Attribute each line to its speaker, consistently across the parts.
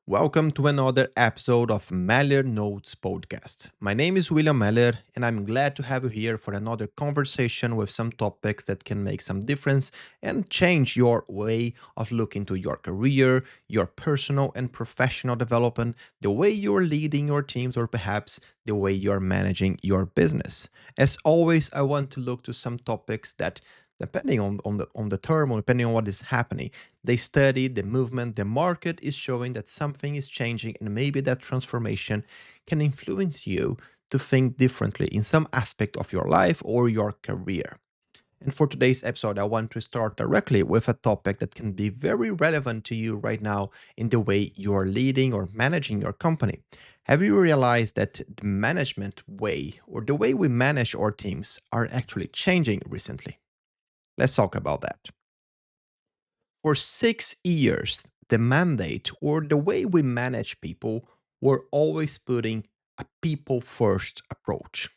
Speaker 1: Welcome to another episode of Meller Notes podcast. My name is William Meller, and I'm glad to have you here for another conversation with some topics that can make some difference and change your way of looking to your career, your personal and professional development, the way you're leading your teams, or perhaps the way you're managing your business. As always, I want to look to some topics that depending on the term or depending on what is happening, they study the movement, the market is showing that something is changing, and maybe that transformation can influence you to think differently in some aspect of your life or your career. And for today's episode, I want to start directly with a topic that can be very relevant to you right now in the way you're leading or managing your company. Have you realized that the management way or the way we manage our teams are actually changing recently? Let's talk about that. For 6 years, the mandate or the way we manage people were always putting a people first approach.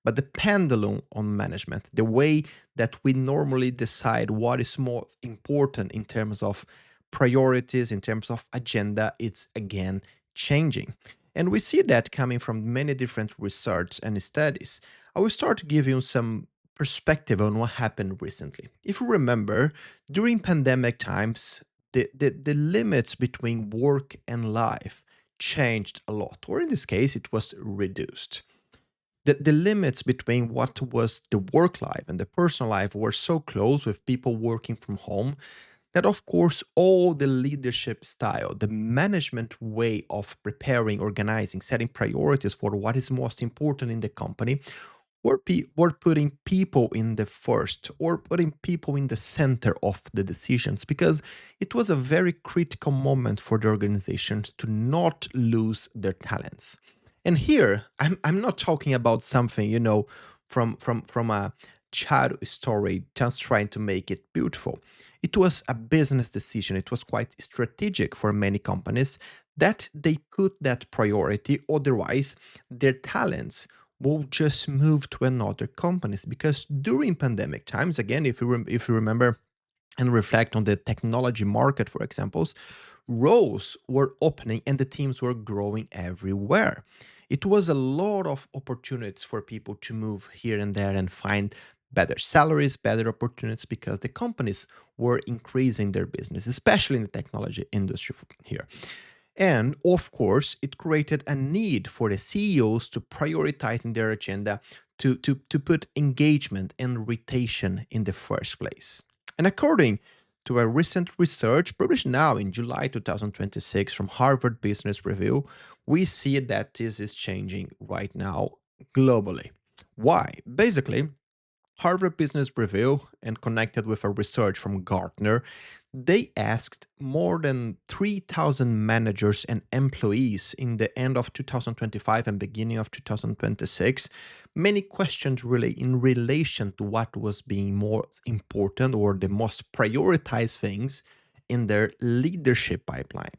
Speaker 1: But the pendulum on management, the way that we normally decide what is most important in terms of priorities, in terms of agenda, it's again changing. And we see that coming from many different research and studies. I will start to give you some perspective on what happened recently. If you remember, during pandemic times, the limits between work and life changed a lot, or in this case, it was reduced. The limits between what was the work life and the personal life were so close with people working from home that, of course, all the leadership style, the management way of preparing, organizing, setting priorities for what is most important in the company were putting people in the first or putting people in the center of the decisions because it was a very critical moment for the organizations to not lose their talents. And here I'm not talking about something, from a child story just trying to make it beautiful. It was a business decision. It was quite strategic for many companies that they put that priority, otherwise their talents will just move to another companies because during pandemic times, again, if you remember and reflect on the technology market, for examples, roles were opening and the teams were growing everywhere. It was a lot of opportunities for people to move here and there and find better salaries, better opportunities because the companies were increasing their business, especially in the technology industry here. And of course, it created a need for the CEOs to prioritize in their agenda to put engagement and retention in the first place. And according to a recent research published now in July 2026 from Harvard Business Review, we see that this is changing right now globally. Why? Basically, Harvard Business Review and connected with a research from Gartner, they asked more than 3,000 managers and employees in the end of 2025 and beginning of 2026 many questions really in relation to what was being more important or the most prioritized things in their leadership pipeline.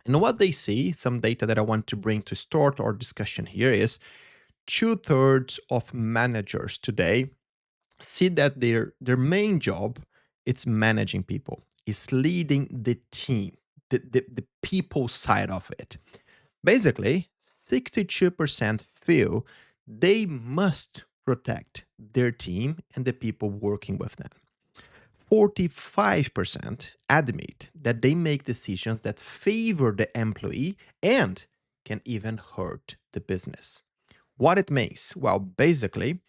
Speaker 1: And what they see, some data that I want to bring to start our discussion here is two-thirds of managers today see that their main job it's managing people, is leading the team, the people side of it. Basically, 62% feel they must protect their team and the people working with them. 45% admit that they make decisions that favor the employee and can even hurt the business. What it means? Well, basically,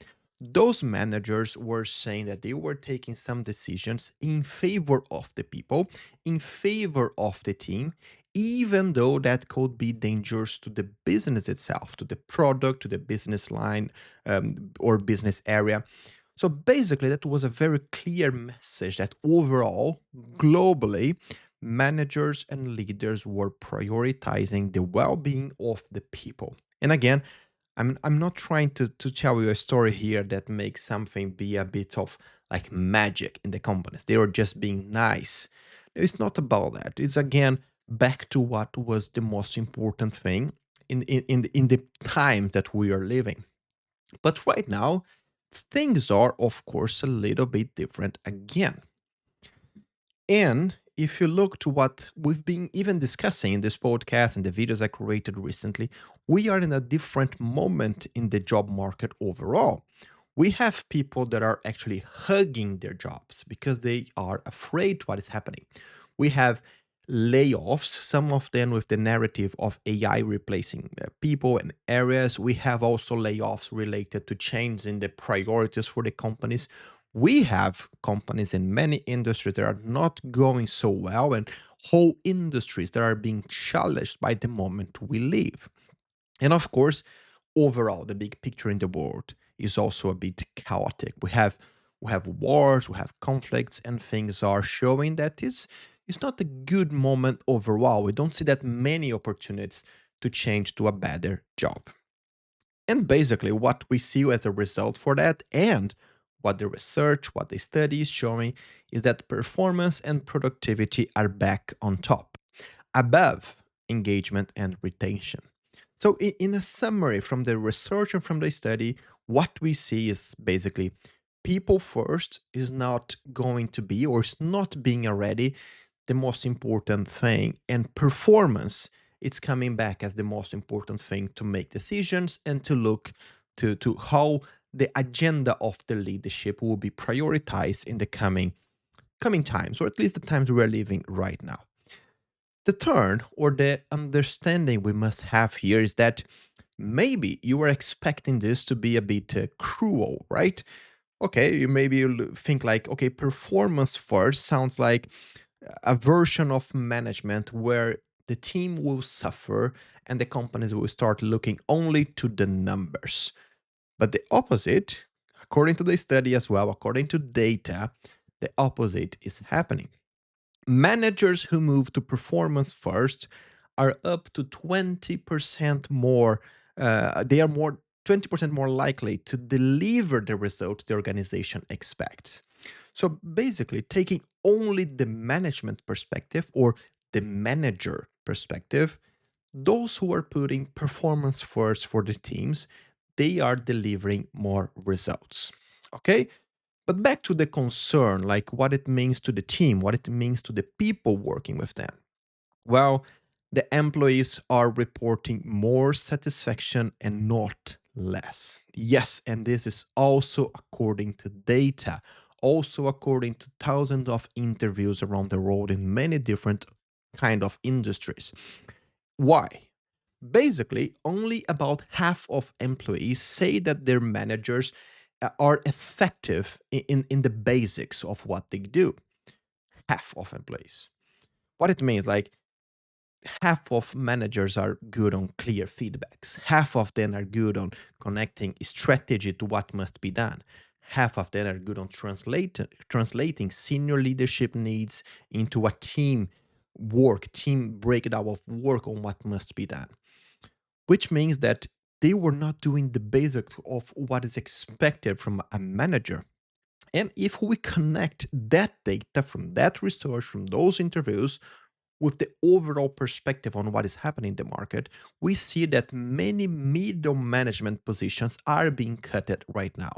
Speaker 1: those managers were saying that they were taking some decisions in favor of the people, in favor of the team, even though that could be dangerous to the business itself, to the product, to the business line or business area. So basically, that was a very clear message that overall, globally, managers and leaders were prioritizing the well being of the people. And again, I'm not trying to tell you a story here that makes something be a bit of like magic in the companies. They are just being nice. It's not about that. It's again back to what was the most important thing in the time that we are living. But right now, things are of course a little bit different again. And if you look to what we've been even discussing in this podcast and the videos I created recently, we are in a different moment in the job market overall. We have people that are actually hugging their jobs because they are afraid what is happening. We have layoffs, some of them with the narrative of AI replacing people and areas. We have also layoffs related to change in the priorities for the companies. We have companies in many industries that are not going so well, and whole industries that are being challenged by the moment we live. And of course, overall, the big picture in the world is also a bit chaotic. We have wars, we have conflicts, and things are showing that it's not a good moment overall. We don't see that many opportunities to change to a better job. And basically, what we see as a result for that, and what the research, what the study is showing, is that performance and productivity are back on top, above engagement and retention. So, in a summary from the research and from the study, what we see is basically people first is not going to be, or is not being already, the most important thing, and performance, it's coming back as the most important thing to make decisions and to look to how the agenda of the leadership will be prioritized in the coming times, or at least the times we are living right now. The turn, or the understanding we must have here, is that maybe you were expecting this to be a bit cruel, right? Okay, maybe you think like, okay, performance first sounds like a version of management where the team will suffer and the companies will start looking only to the numbers. But the opposite, according to the study as well, according to data, the opposite is happening. Managers who move to performance first are up to 20% more, they are more 20% more likely to deliver the result the organization expects. So basically, taking only the management perspective, or the manager perspective, those who are putting performance first for the teams, they are delivering more results. Okay? But back to the concern, like what it means to the team, what it means to the people working with them. Well, the employees are reporting more satisfaction and not less. Yes, and this is also according to data, also according to thousands of interviews around the world in many different kind of industries. Why? Basically, only about half of employees say that their managers are effective in the basics of what they do. Half of employees. What it means, like, half of managers are good on clear feedbacks. Half of them are good on connecting strategy to what must be done. Half of them are good on translating senior leadership needs into a team breakdown of work on what must be done, which means that they were not doing the basics of what is expected from a manager. And if we connect that data from that research, from those interviews, with the overall perspective on what is happening in the market, we see that many middle management positions are being cut at right now.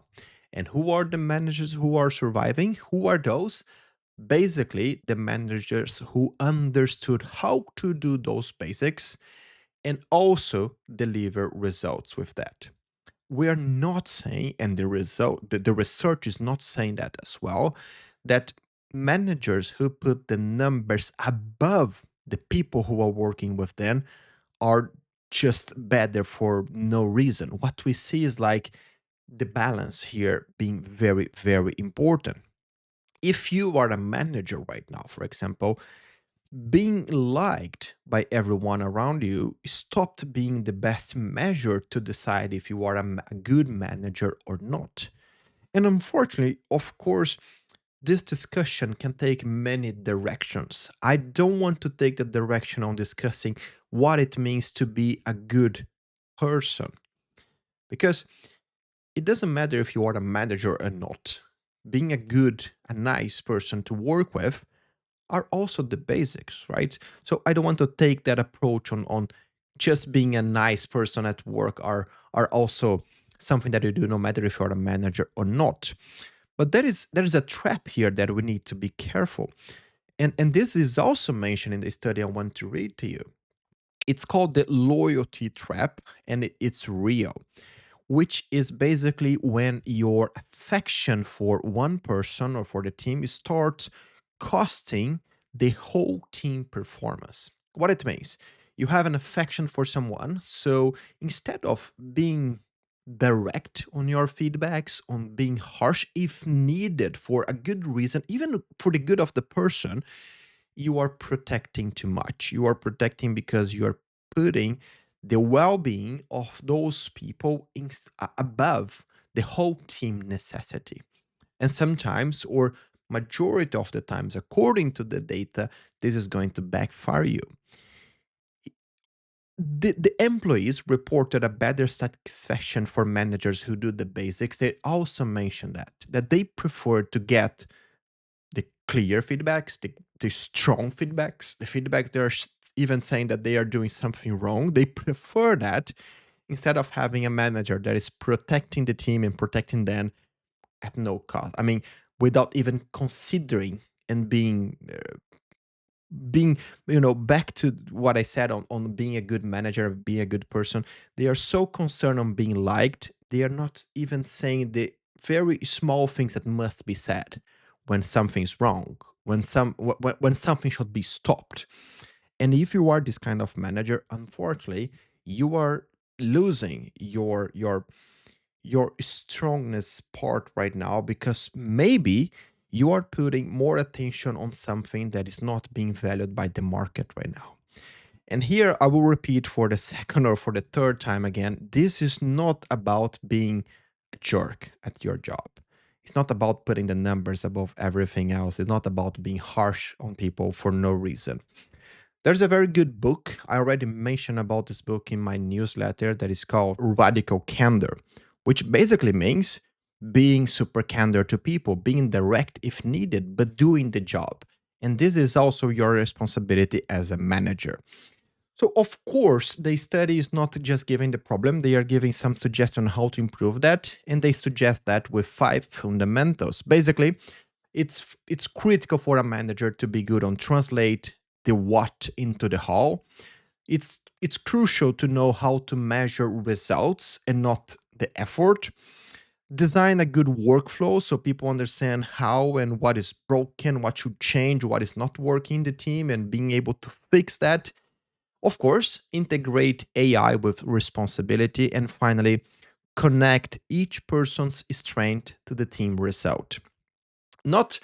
Speaker 1: And who are the managers who are surviving? Who are those? Basically, the managers who understood how to do those basics and also deliver results with that. We are not saying, and the research is not saying that as well, that managers who put the numbers above the people who are working with them are just better for no reason. What we see is like the balance here being very, very important. If you are a manager right now, for example, being liked by everyone around you stopped being the best measure to decide if you are a good manager or not. And unfortunately, of course, this discussion can take many directions. I don't want to take the direction on discussing what it means to be a good person, because it doesn't matter if you are a manager or not. Being a nice person to work with are also the basics, right? So I don't want to take that approach on just being a nice person at work are also something that you do no matter if you're a manager or not. But there is a trap here that we need to be careful. And this is also mentioned in the study I want to read to you. It's called the loyalty trap, and it's real, which is basically when your affection for one person or for the team starts costing the whole team performance. What it means, you have an affection for someone, so instead of being direct on your feedbacks, on being harsh if needed for a good reason, even for the good of the person, you are protecting too much. You are protecting because you are putting the well-being of those people above the whole team necessity. And sometimes, or majority of the times, according to the data, this is going to backfire you. The employees reported a better satisfaction for managers who do the basics. They also mentioned that they prefer to get the clear feedbacks, the strong feedbacks, the feedback they're even saying that they are doing something wrong. They prefer that instead of having a manager that is protecting the team and protecting them at no cost. I mean, without even considering and being back to what I said on being a good manager, being a good person. They are so concerned on being liked, they are not even saying the very small things that must be said when something's wrong, when something should be stopped. And if you are this kind of manager, unfortunately, you are losing your strongness part right now, because maybe you are putting more attention on something that is not being valued by the market right now. And here I will repeat for the second or for the third time again, this is not about being a jerk at your job. It's not about putting the numbers above everything else. It's not about being harsh on people for no reason. There's a very good book. I already mentioned about this book in my newsletter that is called Radical Candor, which basically means being super candor to people, being direct if needed, but doing the job. And this is also your responsibility as a manager. So, of course, the study is not just giving the problem, they are giving some suggestion on how to improve that. And they suggest that with 5 fundamentals. Basically, it's critical for a manager to be good on translate the what into the how. It's crucial to know how to measure results and not the effort. Design a good workflow so people understand how and what is broken, what should change, what is not working in the team, and being able to fix that. Of course, integrate AI with responsibility, and finally, connect each person's strength to the team result. Not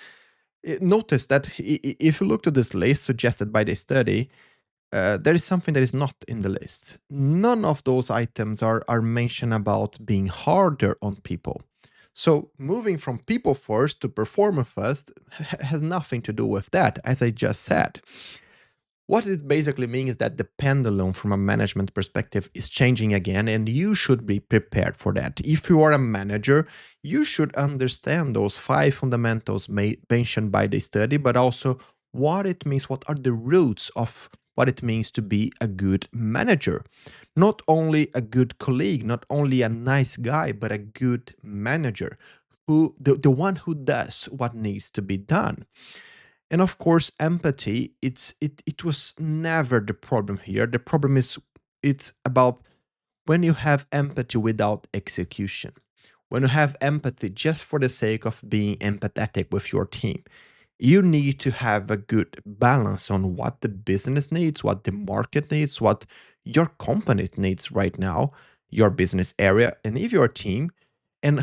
Speaker 1: Notice that if you look to this list suggested by the study, there is something that is not in the list. None of those items are mentioned about being harder on people. So moving from people first to performer first has nothing to do with that, as I just said. What it basically means is that the pendulum from a management perspective is changing again, and you should be prepared for that. If you are a manager, you should understand those 5 fundamentals mentioned by the study, but also what it means, what are the roots of what it means to be a good manager. Not only a good colleague, not only a nice guy, but a good manager, the one who does what needs to be done. And of course, empathy, it was never the problem here. The problem is it's about when you have empathy without execution. When you have empathy just for the sake of being empathetic with your team, you need to have a good balance on what the business needs, what the market needs, what your company needs right now, your business area, and if your team, and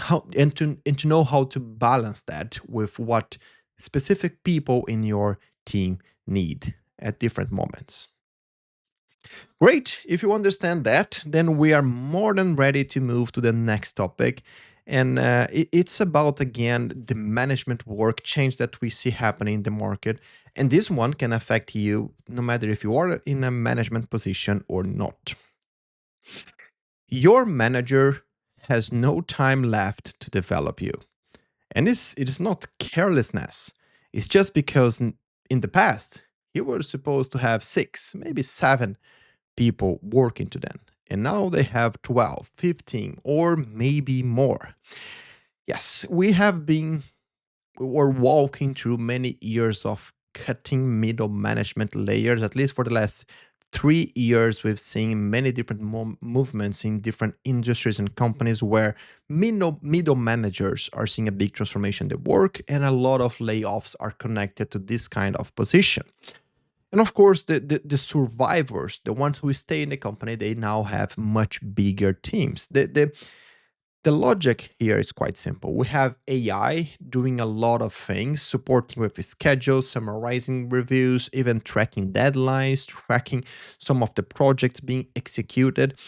Speaker 1: to know how to balance that with what specific people in your team need at different moments. Great. If you understand that, then we are more than ready to move to the next topic. And it's about, again, the management work change that we see happening in the market. And this one can affect you no matter if you are in a management position or not. Your manager has no time left to develop you. And it is not carelessness. It's just because in the past, you were supposed to have 6, maybe 7 people working to them. And now they have 12, 15, or maybe more. Yes, we have been or walking through many years of cutting middle management layers. At least for the last 3 years, we've seen many different movements in different industries and companies where middle managers are seeing a big transformation in their work, and a lot of layoffs are connected to this kind of position. And of course, the survivors, the ones who stay in the company, they now have much bigger teams. The logic here is quite simple. We have AI doing a lot of things, supporting with schedules, summarizing reviews, even tracking deadlines, tracking some of the projects being executed.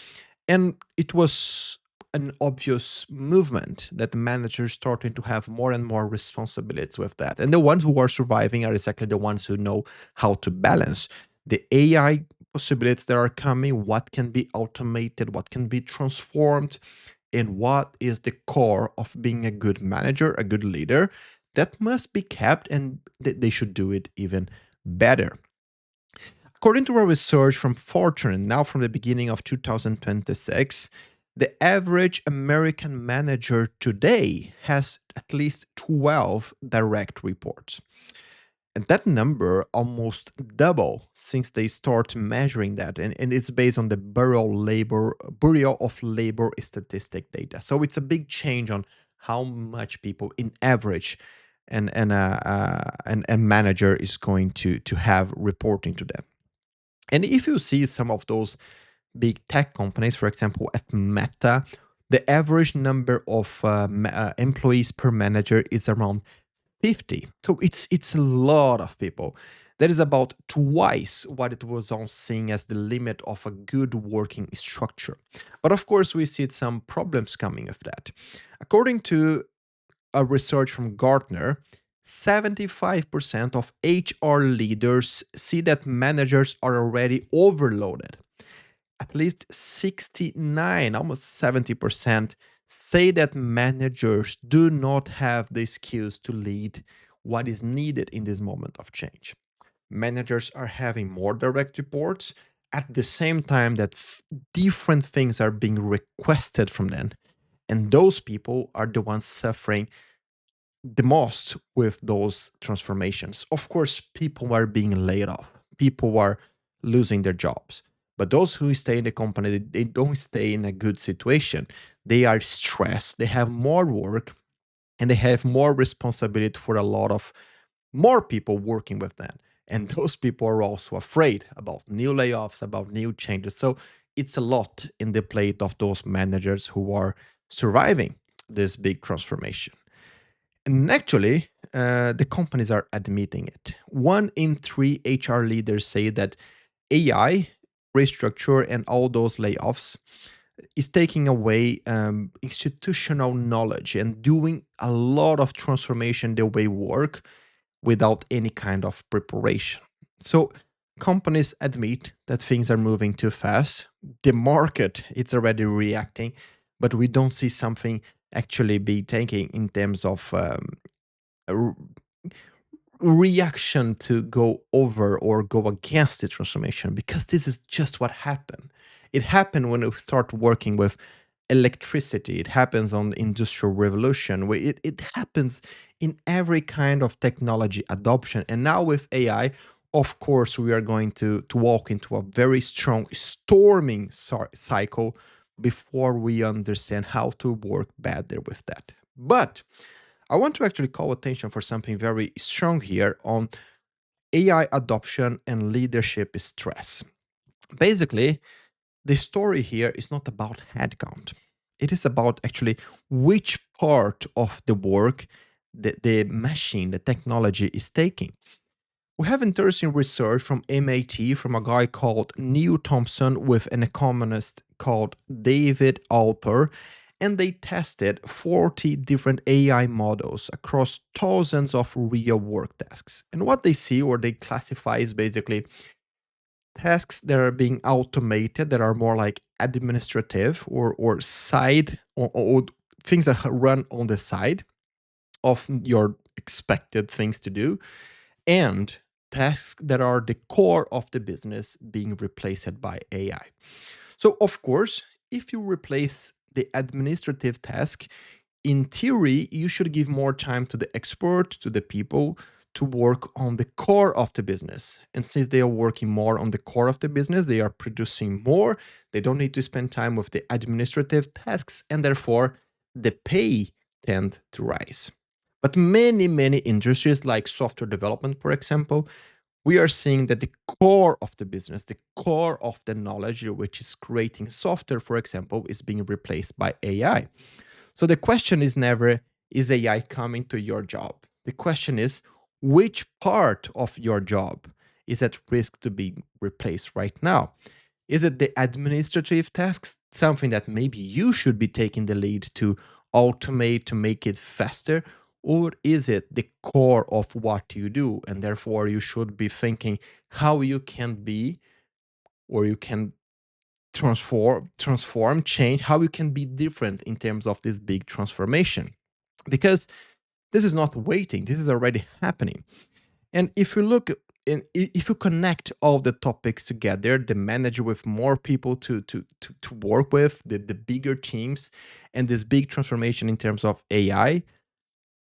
Speaker 1: And it was an obvious movement that the managers starting to have more and more responsibilities with that. And the ones who are surviving are exactly the ones who know how to balance the AI possibilities that are coming, what can be automated, what can be transformed, and what is the core of being a good manager, a good leader that must be kept, and they should do it even better. According to a research from Fortune, now from the beginning of 2026, the average American manager today has at least 12 direct reports. And that number almost double since they start measuring that. And it's based on the Bureau of Labor statistic data. So it's a big change on how much people in average and a manager is going to have reporting to them. And if you see some of those big tech companies, for example, at Meta, the average number of employees per manager is around 50. So it's a lot of people. That is about twice what it was on seeing as the limit of a good working structure. But of course, we see some problems coming of that. According to a research from Gartner, 75% of HR leaders see that managers are already overloaded. At least 69, almost 70%, say that managers do not have the skills to lead what is needed in this moment of change. Managers are having more direct reports at the same time that different things are being requested from them. And those people are the ones suffering the most with those transformations. Of course, people are being laid off, people are losing their jobs. But those who stay in the company, they don't stay in a good situation. They are stressed, they have more work, and they have more responsibility for a lot of more people working with them. And those people are also afraid about new layoffs, about new changes. So it's a lot in the plate of those managers who are surviving this big transformation. And actually, the companies are admitting it. One in three HR leaders say that AI, restructure, and all those layoffs is taking away institutional knowledge and doing a lot of transformation the way work without any kind of preparation. So companies admit that things are moving too fast. The market it's already reacting, but we don't see something actually be taking in terms of r- reaction to go over or go against the transformation, because this is just what happened. It happened when we start working with electricity. It happens on the industrial revolution. It happens in every kind of technology adoption. And now with AI, of course, we are going to walk into a very strong storming cycle before we understand how to work better with that. But I want to actually call attention for something very strong here on AI adoption and leadership stress. Basically, the story here is not about headcount. It is about actually which part of the work the machine, the technology is taking. We have interesting research from MIT from a guy called Neil Thompson with an economist called David Alper, and they tested 40 different AI models across thousands of real work tasks. And what they see or they classify is basically tasks that are being automated that are more like administrative or side or things that run on the side of your expected things to do, and tasks that are the core of the business being replaced by AI. So, of course, if you replace the administrative task, in theory, you should give more time to the expert, to the people, to work on the core of the business. And since they are working more on the core of the business, they are producing more. They don't need to spend time with the administrative tasks, and therefore the pay tend to rise. But many industries like software development, for example, we are seeing that the core of the business, the core of the knowledge, which is creating software, for example, is being replaced by AI. So the question is never, is AI coming to your job? The question is, which part of your job is at risk to be replaced right now? Is it the administrative tasks, something that maybe you should be taking the lead to automate to make it faster? Or is it the core of what you do? And therefore, you should be thinking how you can be, or you can change, how you can be different in terms of this big transformation. Because this is not waiting, this is already happening. And if you look if you connect all the topics together, the manager with more people to work with, the bigger teams, and this big transformation in terms of AI,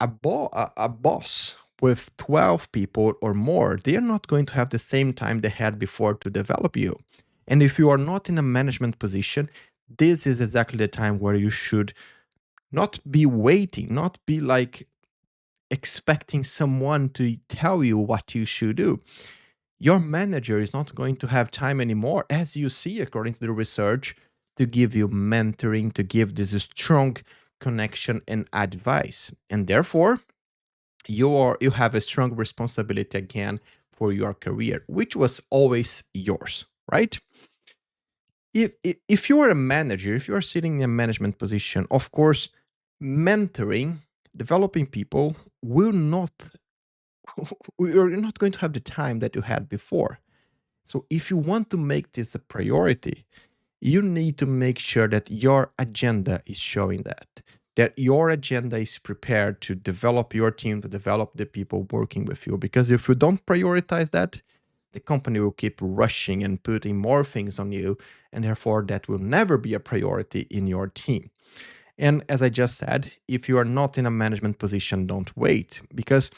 Speaker 1: a boss with 12 people or more, they are not going to have the same time they had before to develop you. And if you are not in a management position, this is exactly the time where you should not be waiting, not be like expecting someone to tell you what you should do. Your manager is not going to have time anymore, as you see, according to the research, to give you mentoring, to give this strong connection and advice. And therefore, you have a strong responsibility again for your career, which was always yours, right? If you are a manager, if you are sitting in a management position, of course, mentoring, developing people will not you're not going to have the time that you had before. So if you want to make this a priority, you need to make sure that your agenda is showing that your agenda is prepared to develop your team, to develop the people working with you. Because if you don't prioritize that, the company will keep rushing and putting more things on you, and therefore that will never be a priority in your team. And as I just said, if you are not in a management position, don't wait, because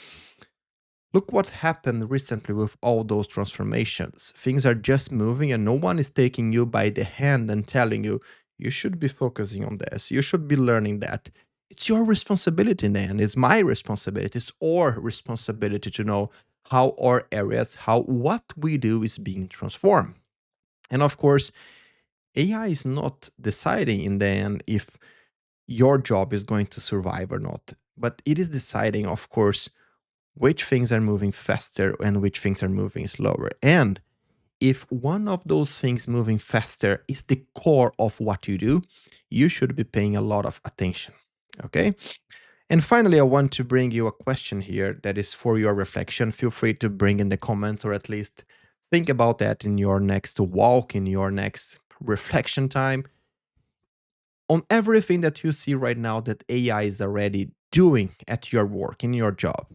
Speaker 1: look what happened recently with all those transformations. Things are just moving, and no one is taking you by the hand and telling you, you should be focusing on this, you should be learning that. It's your responsibility, then. It's my responsibility. It's our responsibility to know how our areas, how what we do is being transformed. And of course, AI is not deciding in the end if your job is going to survive or not, but it is deciding, of course, which things are moving faster and which things are moving slower. And if one of those things moving faster is the core of what you do, you should be paying a lot of attention. Okay. And finally, I want to bring you a question here that is for your reflection. Feel free to bring in the comments, or at least think about that in your next walk, in your next reflection time. On everything that you see right now that AI is already doing at your work, in your job,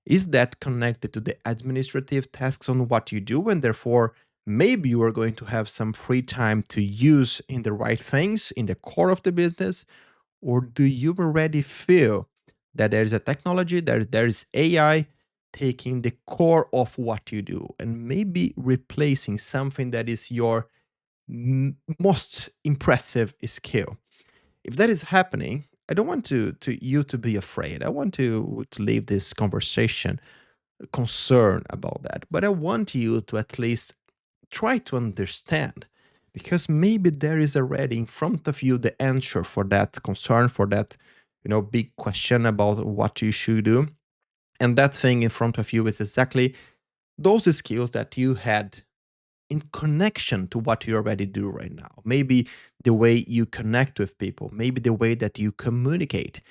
Speaker 1: is that connected to the administrative tasks on what you do? And therefore, maybe you are going to have some free time to use in the right things in the core of the business? Or do you already feel that there is a technology, there is AI taking the core of what you do and maybe replacing something that is your most impressive skill? If that is happening, I don't want to you to be afraid. I want to leave this conversation concern about that. But I want you to at least try to understand, because maybe there is already in front of you the answer for that concern, for that, big question about what you should do. And that thing in front of you is exactly those skills that you had in connection to what you already do right now. Maybe the way you connect with people, maybe the way that you communicate.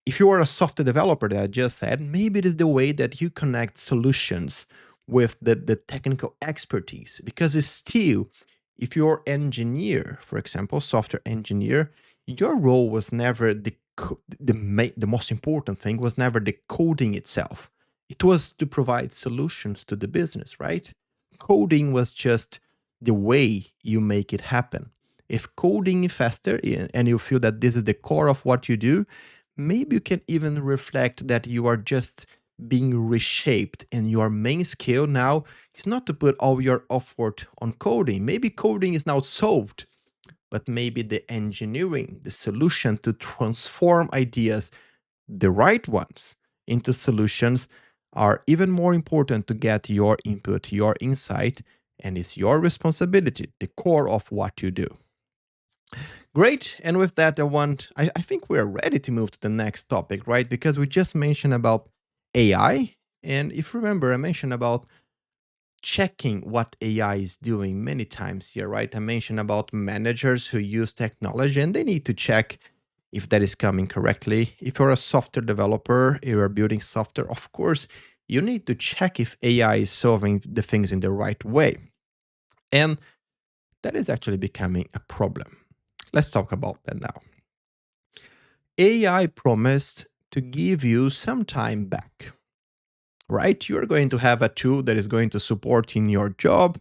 Speaker 1: If you are a software developer that I just said, maybe it is the way that you connect solutions with the technical expertise. Because it's still, if you're engineer, for example, software engineer, your role was never the most important thing was never the coding itself. It was to provide solutions to the business, right? Coding was just the way you make it happen. If coding is faster and you feel that this is the core of what you do, maybe you can even reflect that you are just being reshaped, and your main skill now is not to put all your effort on coding. Maybe coding is now solved, but maybe the engineering, the solution to transform ideas, the right ones, into solutions are even more important to get your input, your insight, and it's your responsibility, the core of what you do. Great. And with that, I think we're ready to move to the next topic, right? Because we just mentioned about AI. And if you remember, I mentioned about checking what AI is doing many times here, right? I mentioned about managers who use technology and they need to check if that is coming correctly. If you're a software developer, if you're building software, of course, you need to check if AI is solving the things in the right way. And that is actually becoming a problem. Let's talk about that now. AI promised to give you some time back, right? You're going to have a tool that is going to support in your job.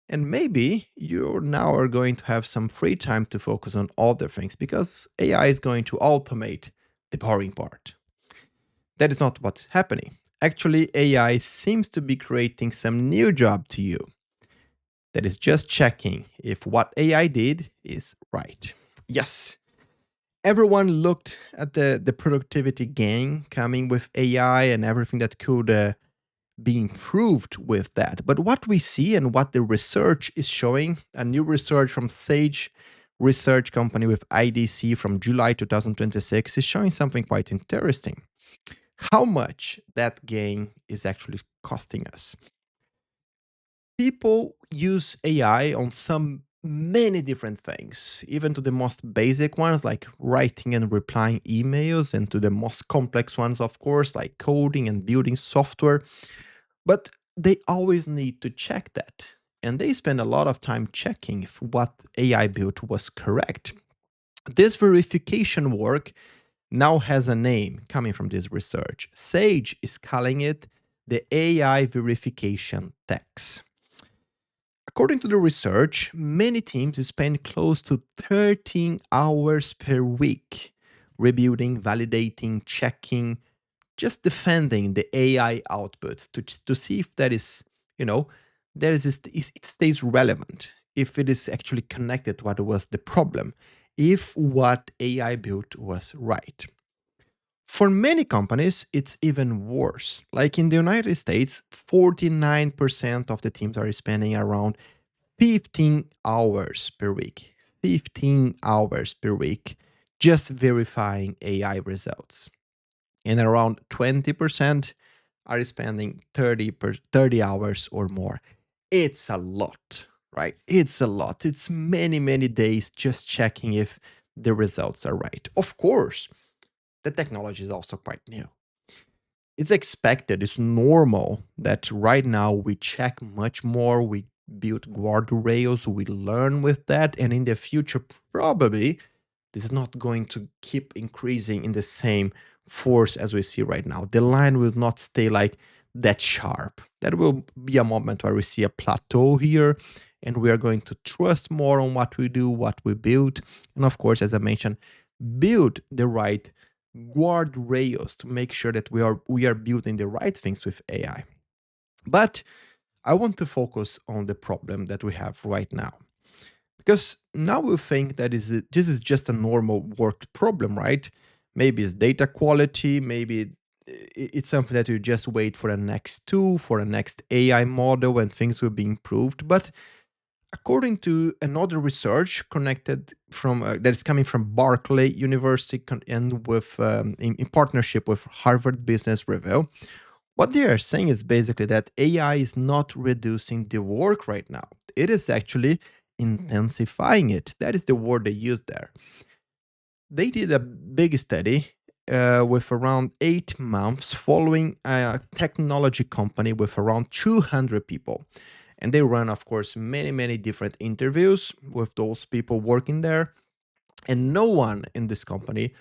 Speaker 1: And maybe you now are going to have some free time to focus on other things because AI is going to automate the boring part. That is not what's happening. Actually, AI seems to be creating some new job to you that is just checking if what AI did is right. Yes, everyone looked at the productivity gain coming with AI and everything that could be improved with that. But what we see and what the research is showing, a new research from Sage research company with IDC from July 2026 is showing something quite interesting. How much that gain is actually costing us. People use AI on some many different things, even to the most basic ones like writing and replying emails, and to the most complex ones, of course, like coding and building software. But they always need to check that. And they spend a lot of time checking if what AI built was correct. This verification work now has a name coming from this research. Sage is calling it the AI verification tax. According to the research, many teams spend close to 13 hours per week rebuilding, validating, checking, just defending the AI outputs to see if that is, you know, it stays relevant, if it is actually connected to what was the problem, if what AI built was right. For many companies, it's even worse. Like in the United States, 49% of the teams are spending around 15 hours per week. 15 hours per week just verifying AI results. And around 20% are spending 30 hours or more. It's a lot, right? It's a lot. It's many, many days just checking if the results are right. Of course, the technology is also quite new. It's expected, it's normal that right now we check much more, we build guardrails, we learn with that, and in the future, probably this is not going to keep increasing in the same force as we see right now. The line will not stay like that sharp. There will be a moment where we see a plateau here, and we are going to trust more on what we do, what we build. And of course, as I mentioned, build the right guardrails to make sure that we are building the right things with AI. But I want to focus on the problem that we have right now. Because now we think that this is just a normal work problem, right? Maybe it's data quality, maybe it's something that you just wait for the next tool, for the next AI model, and things will be improved. But according to another research connected from that is coming from Berkeley University and with in partnership with Harvard Business Review, what they are saying is basically that AI is not reducing the work right now. It is actually intensifying it. That is the word they use there. They did a big study with around 8 months following a technology company with around 200 people. And they run, of course, many, many different interviews with those people working there. And no one in this company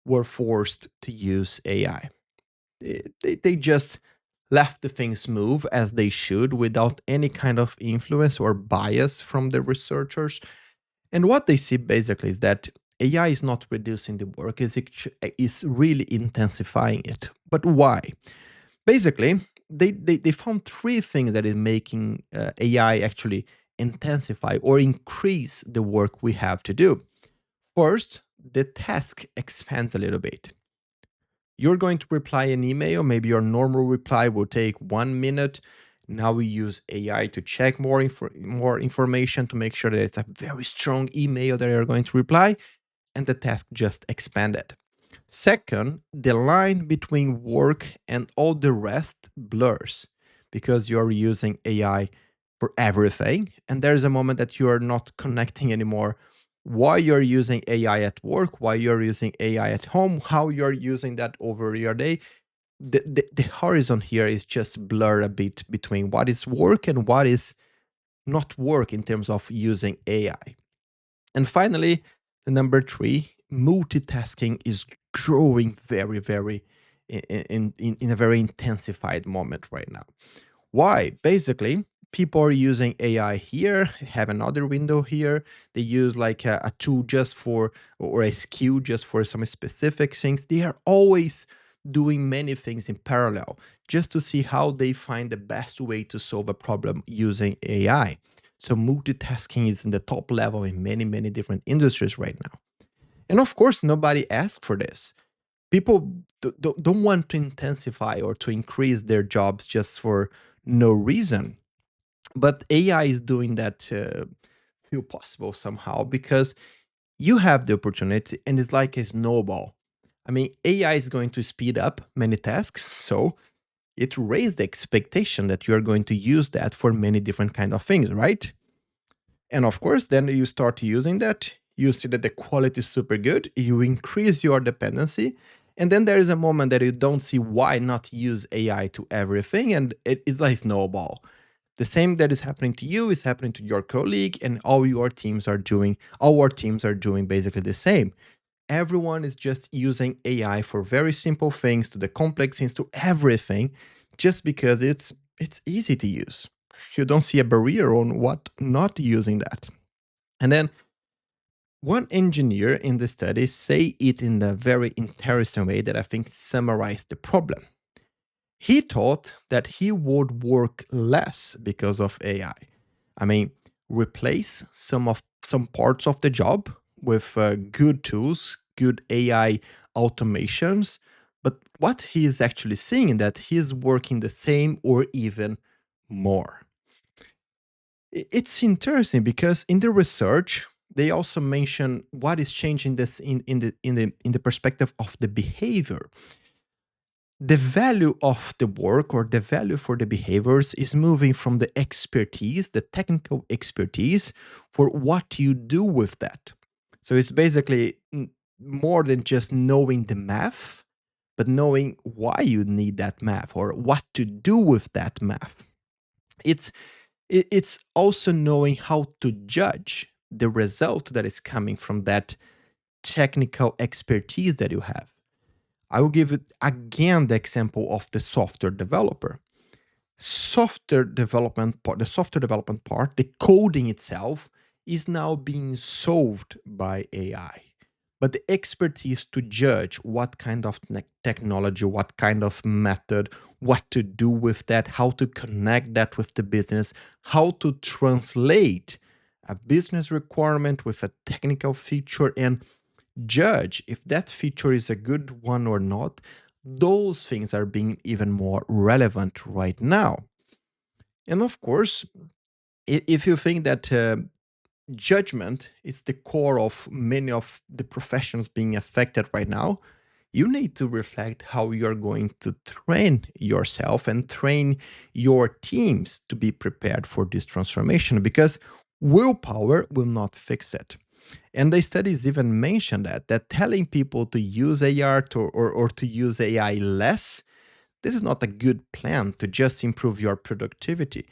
Speaker 1: were forced to use AI. They just left the things move as they should without any kind of influence or bias from the researchers. And what they see basically is that AI is not reducing the work, is really intensifying it. But why? Basically, they found three things that is making AI actually intensify or increase the work we have to do. First, the task expands a little bit. You're going to reply an email, maybe your normal reply will take 1 minute. Now we use AI to check more information to make sure that it's a very strong email that you're going to reply, and the task just expanded. Second, the line between work and all the rest blurs because you're using AI for everything. And there's a moment that you are not connecting anymore why you're using AI at work, why you're using AI at home, how you're using that over your day. The horizon here is just blur a bit between what is work and what is not work in terms of using AI. And finally, the number three, multitasking is growing very, very in a very intensified moment right now. Why? Basically, people are using AI here, have another window here. They use like a tool just for, or a skill just for some specific things. They are always doing many things in parallel just to see how they find the best way to solve a problem using AI. So multitasking is in the top level in many, many different industries right now. And of course, nobody asked for this. People don't want to intensify or to increase their jobs just for no reason. But AI is doing that to feel possible somehow because you have the opportunity and it's like a snowball. I mean, AI is going to speed up many tasks, so it raised the expectation that you're going to use that for many different kind of things, right? And of course, then you start using that, you see that the quality is super good, you increase your dependency, and then there is a moment that you don't see why not use AI to everything, and it is like snowball. The same that is happening to you is happening to your colleague, and all our teams are doing basically the same. Everyone is just using AI for very simple things to the complex things to everything, just because it's easy to use. You don't see a barrier on what not using that. And then one engineer in the study say it in a very interesting way that I think summarized the problem. He thought that he would work less because of AI. I mean, replace some parts of the job with good tools, good AI automations. But what he is actually seeing is that he is working the same or even more. It's interesting because in the research they also mention what is changing this in the perspective of the behavior. The value of the work or the value for the behaviors is moving from the expertise, the technical expertise, for what you do with that. So it's basically more than just knowing the math, but knowing why you need that math or what to do with that math. It's it's also knowing how to judge the result that is coming from that technical expertise that you have. I will give it again the example of the software developer. The software development part, the coding itself, is now being solved by AI. But the expertise to judge what kind of technology, what kind of method, what to do with that, how to connect that with the business, how to translate a business requirement with a technical feature and judge if that feature is a good one or not, those things are being even more relevant right now. And of course, if you think that judgment is the core of many of the professions being affected right now, you need to reflect how you're going to train yourself and train your teams to be prepared for this transformation because willpower will not fix it. And the studies even mention that telling people to use AI or to use AI less, this is not a good plan to just improve your productivity.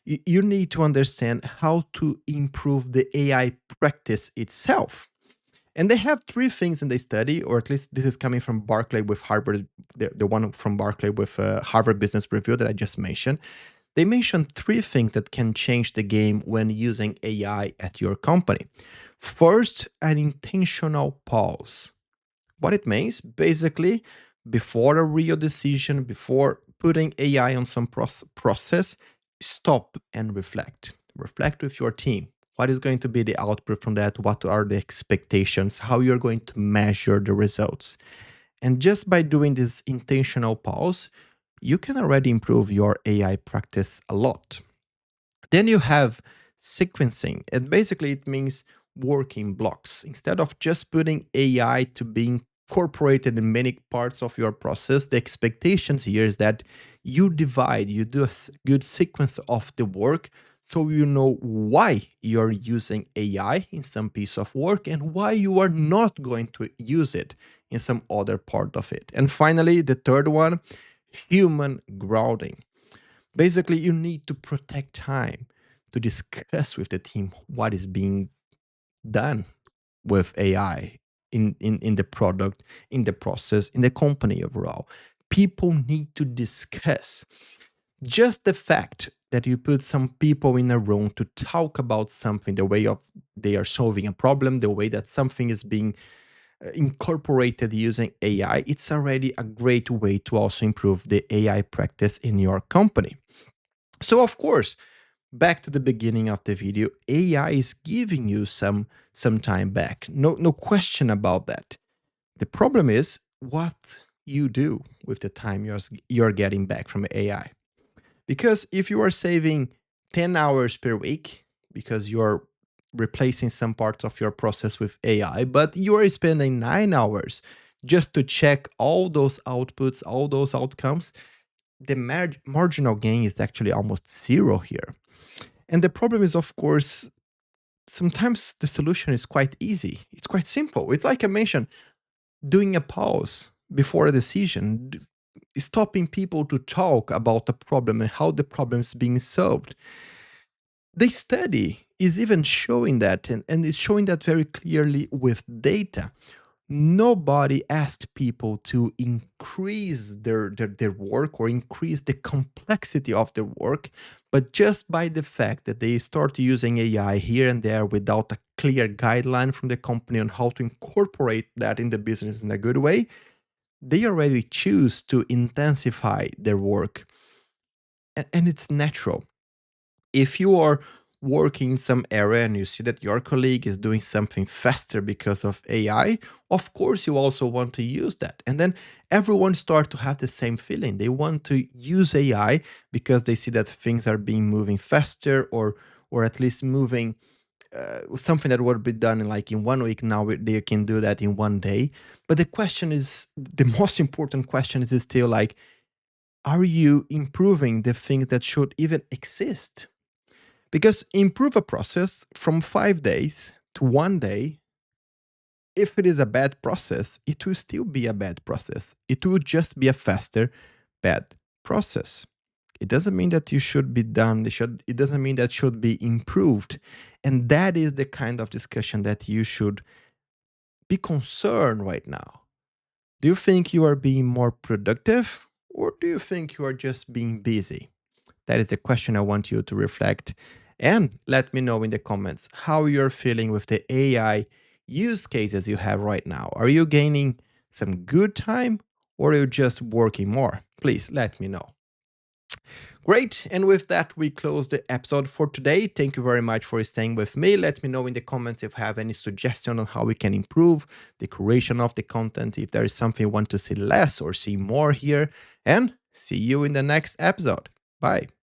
Speaker 1: You need to understand how to improve the AI practice itself. And they have three things in the study, or at least this is coming from Barclay with Harvard, the one from Barclay with Harvard Business Review that I just mentioned. They mentioned three things that can change the game when using AI at your company. First, an intentional pause. What it means, basically, before a real decision, before putting AI on some process, stop and reflect. Reflect with your team. What is going to be the output from that? What are the expectations? How you're going to measure the results? And just by doing this intentional pause, you can already improve your AI practice a lot. Then you have sequencing, and basically it means working blocks. Instead of just putting AI to be incorporated in many parts of your process, the expectations here is that you divide, you do a good sequence of the work so you know why you're using AI in some piece of work and why you are not going to use it in some other part of it. And finally, the third one, human grounding. Basically, you need to protect time to discuss with the team what is being done with AI in the product, in the process, in the company overall. People need to discuss. Just the fact that you put some people in a room to talk about something, the way of they are solving a problem, the way that something is being incorporated using AI, it's already a great way to also improve the AI practice in your company. So of course, back to the beginning of the video, AI is giving you some time back. No question about that. The problem is what you do with the time you're getting back from AI. Because if you are saving 10 hours per week because you're replacing some parts of your process with AI, but you are spending 9 hours just to check all those outputs, all those outcomes, the marginal gain is actually almost zero here. And the problem is, of course, sometimes the solution is quite easy. It's quite simple. It's like I mentioned, doing a pause before a decision, stopping people to talk about the problem and how the problem is being solved. The study is even showing that, and it's showing that very clearly with data. Nobody asked people to increase their work or increase the complexity of their work, but just by the fact that they start using AI here and there without a clear guideline from the company on how to incorporate that in the business in a good way, they already choose to intensify their work. And it's natural. If you are working in some area and you see that your colleague is doing something faster because of AI, of course you also want to use that. And then everyone start to have the same feeling. They want to use AI because they see that things are being moving faster or at least moving something that would be done in like in 1 week now they can do that in 1 day. But the question is the most important question is still like, are you improving the things that should even exist? Because improve a process from 5 days to 1 day, if it is a bad process, it will still be a bad process. It will just be a faster, bad process. It doesn't mean that you should be done. It doesn't mean that should be improved. And that is the kind of discussion that you should be concerned right now. Do you think you are being more productive or do you think you are just being busy? That is the question I want you to reflect. And let me know in the comments how you're feeling with the AI use cases you have right now. Are you gaining some good time or are you just working more? Please let me know. Great. And with that, we close the episode for today. Thank you very much for staying with me. Let me know in the comments if you have any suggestion on how we can improve the creation of the content, if there is something you want to see less or see more here. And see you in the next episode. Bye.